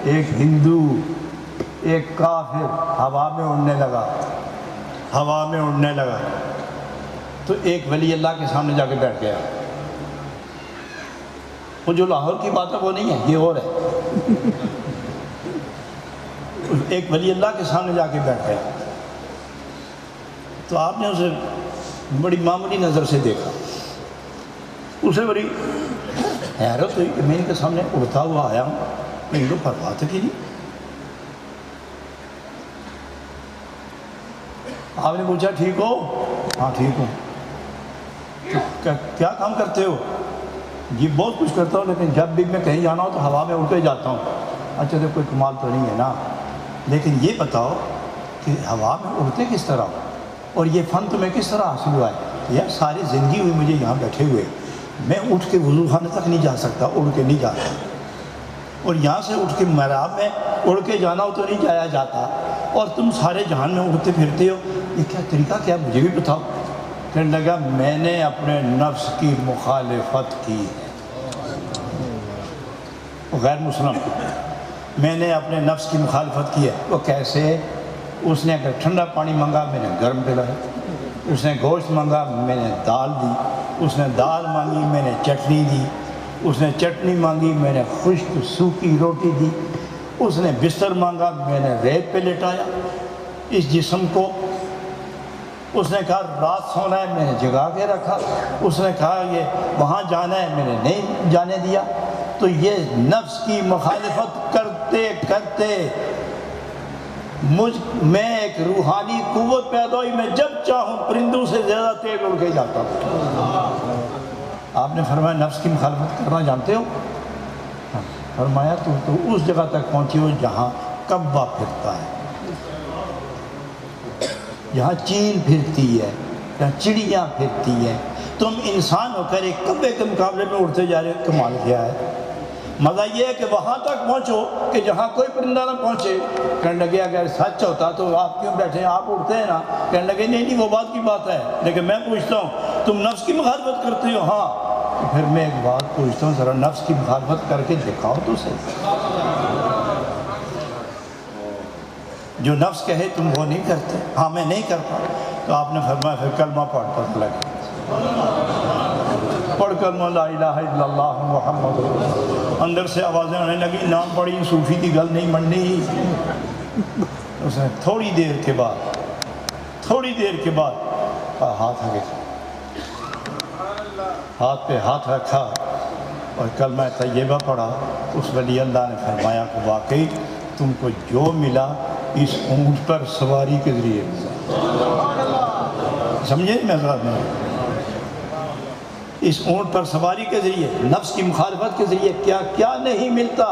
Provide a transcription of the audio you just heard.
ایک ہندو، ایک کافر ہوا میں اڑنے لگا تو ایک ولی اللہ کے سامنے جا کے بیٹھ گیا۔ وہ جو لاہور کی بات ہے وہ نہیں ہے، یہ اور ہے۔ ایک ولی اللہ کے سامنے جا کے بیٹھ گیا تو آپ نے اسے بڑی معمولی نظر سے دیکھا، اسے بڑی حیرت ہوئی کہ میں ان کے سامنے اڑتا ہوا آیا ہوں، میں ان کو پرواہ تک ہی نہیں۔ آپ نے پوچھا ٹھیک ہو؟ ہاں ٹھیک ہوں۔ کیا کام کرتے ہو؟ جی بہت کچھ کرتا ہوں، لیکن جب بھی میں کہیں جانا ہو تو ہوا میں اڑ کے جاتا ہوں۔ اچھا تو کوئی کمال تو نہیں ہے نا، لیکن یہ بتاؤ کہ ہوا میں اڑتے کس طرح ہو اور یہ فن تمہیں کس طرح حاصل ہوا ہے؟ یار ساری زندگی ہوئی مجھے یہاں بیٹھے ہوئے، میں اٹھ کے وضو خانے تک نہیں جا سکتا، اڑ کے نہیں جاتا، اور یہاں سے اٹھ کے محراب میں اڑ کے جانا ہو تو نہیں جایا جاتا، اور تم سارے جہان میں اڑتے پھرتے ہو، یہ کیا طریقہ کیا مجھے بھی بتاؤ۔ کہنے لگا میں نے اپنے نفس کی مخالفت کی ہے۔ غیر مسلم، میں نے اپنے نفس کی مخالفت کی ہے۔ وہ کیسے؟ اس نے اگر ٹھنڈا پانی مانگا میں نے گرم پلایا، اس نے گوشت مانگا میں نے دال دی، اس نے دال مانگی میں نے چٹنی دی، اس نے چٹنی مانگی میں نے خشک سوکھی روٹی دی، اس نے بستر مانگا میں نے ریت پہ لٹایا اس جسم کو، اس نے کہا رات سونا ہے میں نے جگا کے رکھا، اس نے کہا یہ وہاں جانا ہے میں نے نہیں جانے دیا۔ تو یہ نفس کی مخالفت کرتے کرتے میں ایک روحانی قوت پیدا ہوئی، میں جب چاہوں پرندوں سے زیادہ تیز اڑ کے جاتا ہوں۔ آپ نے فرمایا نفس کی مخالفت کرنا جانتے ہو؟ فرمایا تو اس جگہ تک پہنچی ہو جہاں کبہ پھرتا ہے، جہاں چیل پھرتی ہے، جہاں چڑیاں پھرتی ہیں، تم انسان ہو کر ایک کبے کے مقابلے میں اڑتے جا رہے ہو، کمال کیا ہے۔ مزہ یہ ہے کہ وہاں تک پہنچو کہ جہاں کوئی پرندہ نہ پہنچے۔ کہنے لگے اگر سچ ہوتا تو آپ کیوں بیٹھے ہیں، آپ اڑتے ہیں نا۔ کہنے لگے نہیں وہ بات کی بات ہے، لیکن میں پوچھتا ہوں تم نفس کی مخالفت کرتے ہو؟ ہاں۔ پھر میں ایک بات پوچھتا ہوں، ذرا نفس کی مخالفت کر کے دکھاؤ تو صحیح، جو نفس کہے تم وہ نہیں کرتے۔ ہاں میں نہیں کرتا۔ تو آپ نے فرمایا پھر کلمہ پڑھ کر لگے، پڑھ کر لا الہ الا اللہ محمد رسول اللہ۔ اندر سے آوازیں آنے لگی، نام پڑھی صوفی کی گل نہیں مننی۔ اس نے تھوڑی دیر کے بعد ہاتھ آگے، ہاتھ پہ ہاتھ رکھا اور کلمہ طیبہ پڑھا۔ اس ولی اللہ نے فرمایا کہ واقعی تم کو جو ملا اس اونٹ پر سواری کے ذریعے ملا۔ سمجھے محضرات میں؟ اس اونٹ پر سواری کے ذریعے، نفس کی مخالفت کے ذریعے کیا کیا نہیں ملتا۔